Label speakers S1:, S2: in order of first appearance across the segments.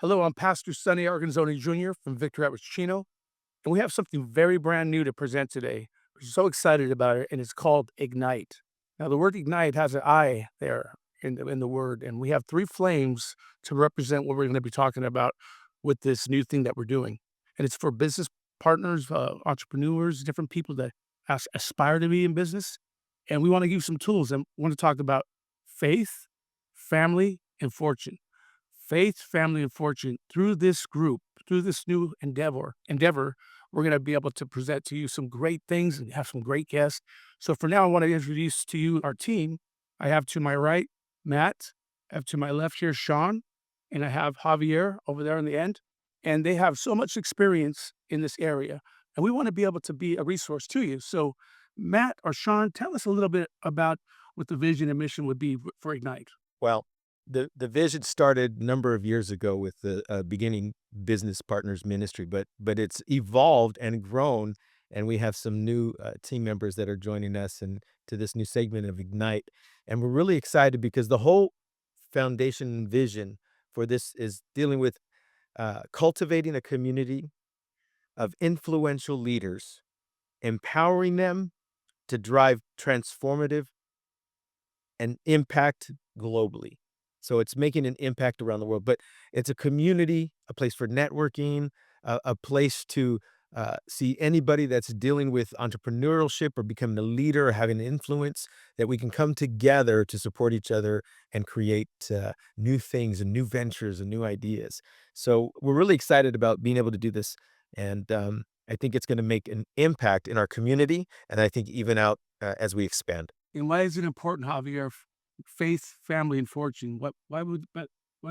S1: Hello, I'm Pastor Sonny Arganzoni Jr. from Victor Edwards Chino, and we have something very brand new to present today. We're so excited about it, and it's called Ignite. Now, the word ignite has an I there in the word, and we have three flames to represent what we're going to be talking about with this new thing that we're doing. And it's for business partners, entrepreneurs, different people that aspire to be in business. And we want to give you some tools and want to talk about faith, family, and fortune. Faith, family, and fortune. Through this group, through this new endeavor, we're going to be able to present to you some great things and have some great guests. So for now, I want to introduce to you our team. I have to my right Matt, I have to my left here Sean, and I have Javier over there in the end. And they have so much experience in this area, and we want to be able to be a resource to you. So, Matt or Sean, tell us a little bit about what the vision and mission would be for Ignite.
S2: Well, the vision started a number of years ago with the beginning business partners ministry, but it's evolved and grown, and we have some new team members that are joining us and to this new segment of Ignite, and we're really excited because the whole foundation and vision for this is dealing with cultivating a community of influential leaders, empowering them to drive transformative and impact globally. So it's making an impact around the world, but it's a community, a place for networking, a place to see anybody that's dealing with entrepreneurship or becoming a leader or having an influence, that we can come together to support each other and create new things and new ventures and new ideas. So we're really excited about being able to do this. And I think it's going to make an impact in our community. And I think even out as we expand.
S1: And why is it important, Javier? Faith, family, and fortune. Why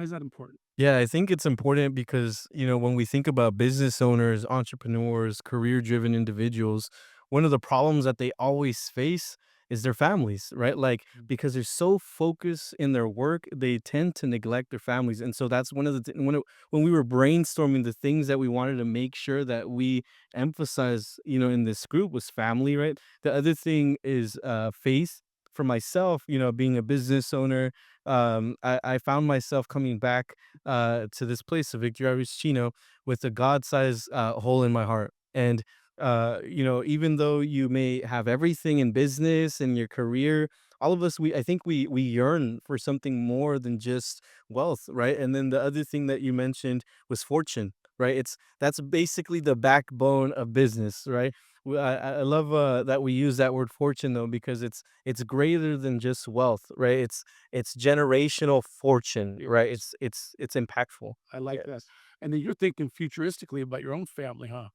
S1: is that important?
S3: Yeah, I think it's important because, when we think about business owners, entrepreneurs, career driven individuals, one of the problems that they always face is their families, right? Like, because they're so focused in their work, they tend to neglect their families. And so that's one of the, when we were brainstorming the things that we wanted to make sure that we emphasize, in this group was family, right? The other thing is faith. For myself, being a business owner, I found myself coming back to this place of Victoria Chino with a God-sized hole in my heart. And even though you may have everything in business and your career, all of us, I think we yearn for something more than just wealth, right? And then the other thing that you mentioned was fortune, right? That's basically the backbone of business, right? I love that we use that word fortune though, because it's greater than just wealth, right? It's generational fortune, right?
S1: Yes,
S3: It's impactful.
S1: I like
S3: Yeah.
S1: that. And then you're thinking futuristically about your own family, huh?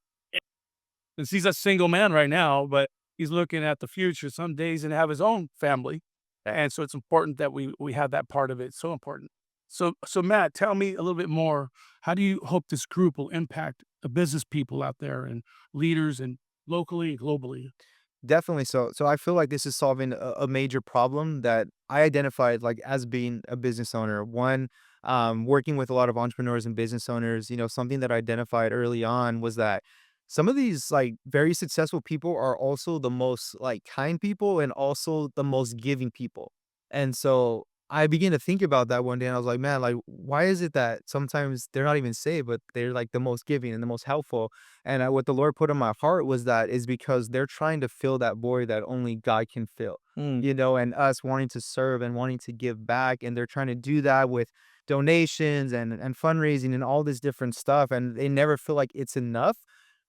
S1: Since he's a single man right now, but he's looking at the future some days and have his own family. And so it's important that we have that part of it. So important. So Matt, tell me a little bit more. How do you hope this group will impact the business people out there and leaders and locally and globally?
S4: Definitely so I feel like this is solving a major problem that I identified, like, as being a business owner. One, working with a lot of entrepreneurs and business owners, something that I identified early on was that some of these, like, very successful people are also the most, like, kind people and also the most giving people. And so I began to think about that one day and I was like, "Man, like, why is it that sometimes they're not even saved, but they're, like, the most giving and the most helpful?" And what the Lord put in my heart was that is because they're trying to fill that void that only God can fill,
S3: Mm.
S4: and us wanting to serve and wanting to give back. And they're trying to do that with donations and fundraising and all this different stuff. And they never feel like it's enough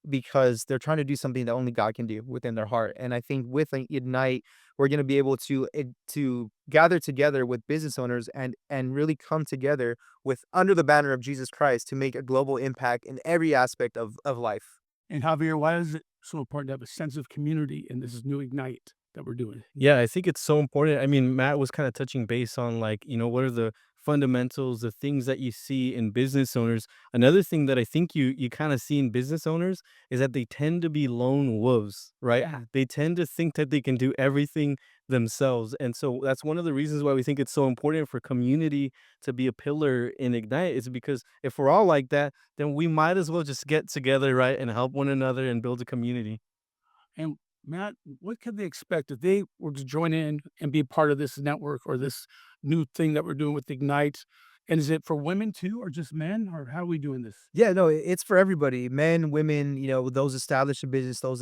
S4: because they're trying to do something that only God can do within their heart. And I think with like, Ignite, we're going to be able to gather together with business owners and really come together with under the banner of Jesus Christ to make a global impact in every aspect of life.
S1: And Javier, why is it so important to have a sense of community in this new Ignite that we're doing?
S3: Yeah, I think it's so important. I mean, Matt was kind of touching base on like, what are the fundamentals, the things that you see in business owners. Another thing that I think you kind of see in business owners is that they tend to be lone wolves, right? Yeah. They tend to think that they can do everything themselves. And so that's one of the reasons why we think it's so important for community to be a pillar in Ignite is because if we're all like that, then we might as well just get together, right, and help one another and build a community.
S1: And Matt, what can they expect if they were to join in and be part of this network or this new thing that we're doing with Ignite? And is it for women too, or just men, or how are we doing this?
S4: Yeah, no, it's for everybody, men, women, those established in business, those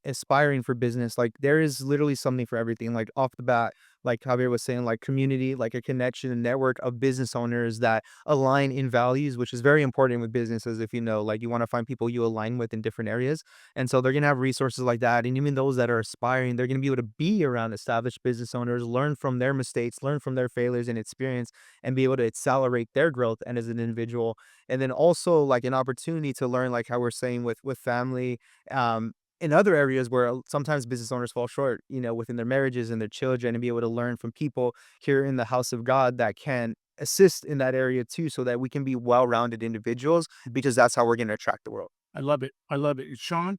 S4: aspiring for business. Like there is literally something for everything. Like off the bat, like Javier was saying, like community, like a connection and network of business owners that align in values, which is very important with businesses. If like you want to find people you align with in different areas, and so they're gonna have resources like that. And even those that are aspiring, they're gonna be able to be around established business owners, learn from their mistakes, learn from their failures and experience, and be able to accelerate their growth and as an individual. And then also like an opportunity to learn, like how we're saying with family, um in other areas where sometimes business owners fall short, within their marriages and their children, and be able to learn from people here in the house of God that can assist in that area too, so that we can be well-rounded individuals, because that's how we're going to attract the world.
S1: I love it. I love it. Sean,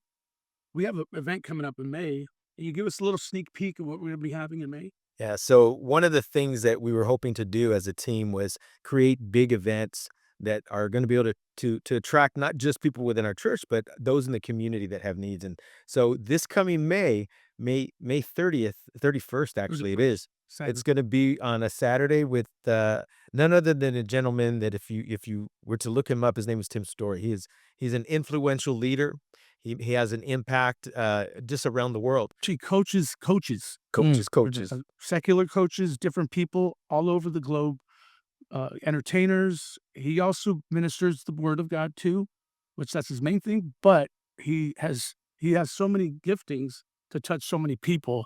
S1: we have an event coming up in May. Can you give us a little sneak peek of what we're going to be having in May?
S2: Yeah, so one of the things that we were hoping to do as a team was create big events that are going to be able to attract not just people within our church, but those in the community that have needs. And so this coming May 30th, 31st, actually, it is. It's going to be on a Saturday with none other than a gentleman that if you were to look him up, his name is Tim Story. He's an influential leader. He has an impact just around the world.
S1: Actually, coaches, secular coaches, different people all over the globe, entertainers. He also ministers the word of God too, which that's his main thing. But he has so many giftings to touch so many people,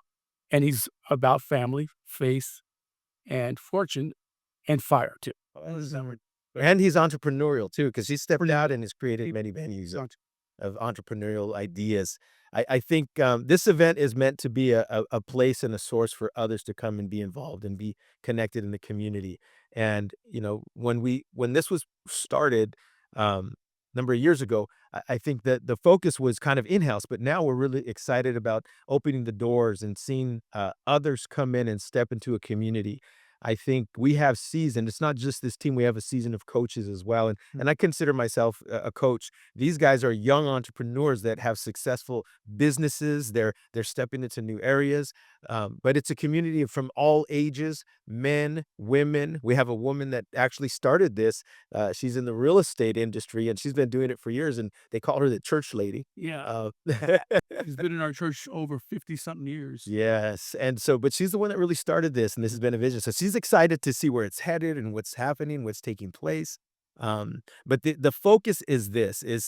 S1: and he's about family, faith, and fortune, and fire too.
S2: And he's entrepreneurial too, because he stepped out and has created many venues of entrepreneurial ideas. I think this event is meant to be a place and a source for others to come and be involved and be connected in the community. And when this was started number of years ago, I think that the focus was kind of in-house, but now we're really excited about opening the doors and seeing others come in and step into a community. I think we have seasoned. It's not just this team. We have a season of coaches as well. And I consider myself a coach. These guys are young entrepreneurs that have successful businesses. They're stepping into new areas. But it's a community from all ages, men, women. We have a woman that actually started this. She's in the real estate industry, and she's been doing it for years, and they call her the church lady.
S1: Yeah. He's been in our church over 50-something years.
S2: Yes. And so, but she's the one that really started this, and this has been a vision. So she's excited to see where it's headed and what's happening, what's taking place. But the focus is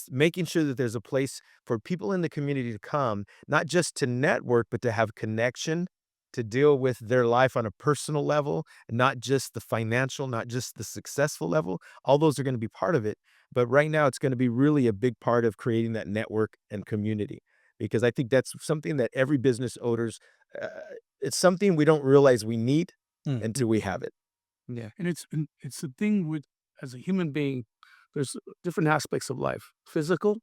S2: making sure that there's a place for people in the community to come, not just to network, but to have connection, to deal with their life on a personal level, not just the financial, not just the successful level. All those are going to be part of it. But right now, it's going to be really a big part of creating that network and community, because I think that's something that every business owners, it's something we don't realize we need until we have it.
S1: Yeah. And it's a thing with, as a human being, there's different aspects of life: physical,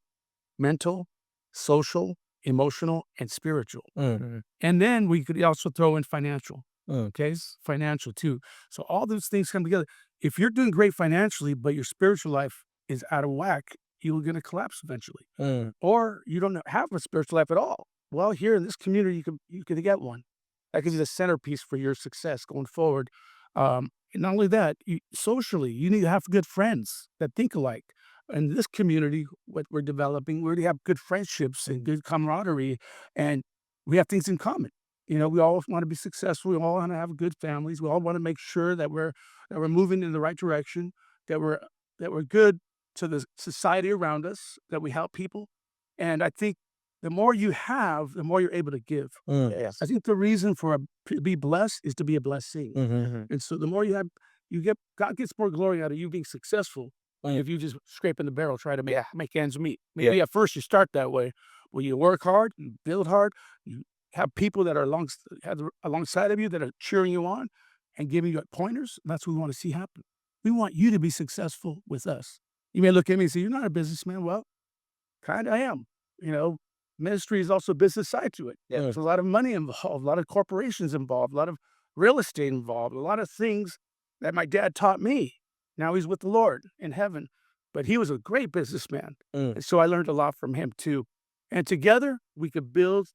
S1: mental, social, emotional, and spiritual. And then we could also throw in financial. Okay, financial too. So all those things come together. If you're doing great financially, but your spiritual life is out of whack, you're going to collapse eventually. Or you don't have a spiritual life at all. Well, here in this community, you can get one. That could be the centerpiece for your success going forward. And not only that, socially, you need to have good friends that think alike. In this community, what we're developing, we already have good friendships and good camaraderie, and we have things in common. We all want to be successful. We all want to have good families. We all want to make sure that we're moving in the right direction, that we're good to the society around us, that we help people. And I think the more you have, the more you're able to give.
S2: Yes.
S1: I think the reason to be blessed is to be a blessing. And so the more you have, God gets more glory out of you being successful. If you just scraping the barrel, try to make ends meet. Maybe at first you start that way, where you work hard, you build hard, you have people that are alongside of you that are cheering you on and giving you pointers. That's what we want to see happen. We want you to be successful with us. You may look at me and say, "You're not a businessman." Well, kind of I am. Ministry is also a business side to it. There's a lot of money involved, a lot of corporations involved, a lot of real estate involved, a lot of things that my dad taught me. Now he's with the Lord in heaven, but he was a great businessman. And so I learned a lot from him too. And together we could build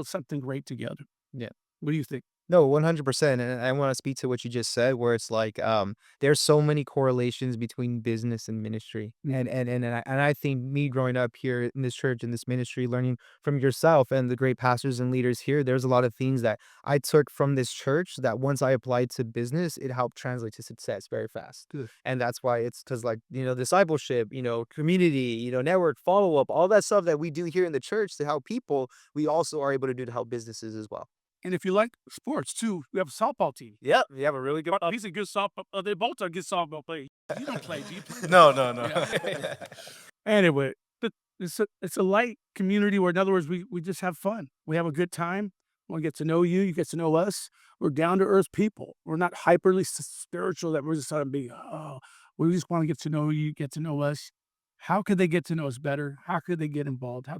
S1: something great together.
S4: Yeah.
S1: What do you think?
S4: No, 100%. And I want to speak to what you just said, where it's like, there's so many correlations between business and ministry. And I think me growing up here in this church, in this ministry, learning from yourself and the great pastors and leaders here, there's a lot of things that I took from this church that once I applied to business, it helped translate to success very fast.
S1: Good.
S4: And that's why it's because, like, discipleship, community, network, follow up, all that stuff that we do here in the church to help people, we also are able to do to help businesses as well.
S1: And if you like sports too, we have a softball team.
S4: Yep, we have a really good.
S1: He's a good softball. They both are good softball players. You don't play, do you? Play?
S3: No, no, no.
S1: Yeah. Anyway, it's a light community where, in other words, we just have fun. We have a good time. We get to know you. You get to know us. We're down to earth people. We're not hyperly spiritual that we're just trying to be. Oh, we just want to get to know you. Get to know us. How could they get to know us better? How could they get involved? How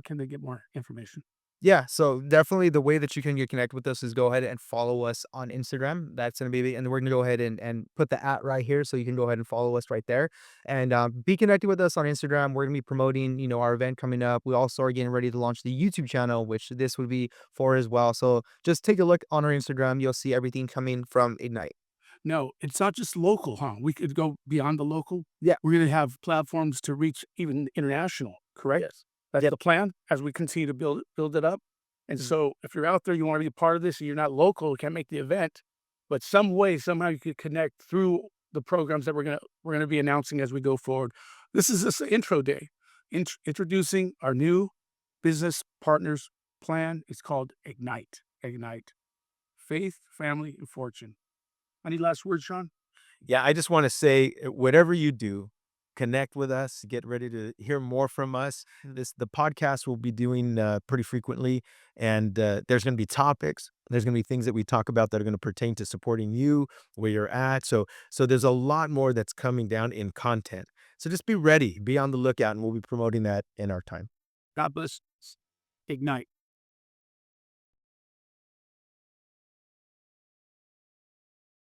S1: can they get more information?
S4: Yeah, so definitely the way that you can get connected with us is go ahead and follow us on Instagram. That's gonna be, and we're gonna go ahead and put the at right here, so you can go ahead and follow us right there, and be connected with us on Instagram. We're gonna be promoting, our event coming up. We also are getting ready to launch the YouTube channel, which this would be for as well. So just take a look on our Instagram. You'll see everything coming from Ignite.
S1: No, it's not just local, huh? We could go beyond the local.
S4: Yeah.
S1: We're going to have platforms to reach even international, correct?
S4: Yes.
S1: That's
S4: Yep.
S1: the plan as we continue to build it up. And
S4: Mhm.
S1: so if you're out there, you want to be a part of this, and you're not local, you can't make the event, but some way, somehow you could connect through the programs that we're gonna be announcing as we go forward. This is just an intro day, introducing our new business partners plan. It's called Ignite. Ignite. Faith, family, and fortune. Any last words, Sean?
S2: Yeah, I just want to say, whatever you do, connect with us. Get ready to hear more from us. The podcast we'll be doing pretty frequently, and there's going to be topics. There's going to be things that we talk about that are going to pertain to supporting you where you're at. So there's a lot more that's coming down in content. So just be ready, be on the lookout, and we'll be promoting that in our time.
S1: God bless. Ignite.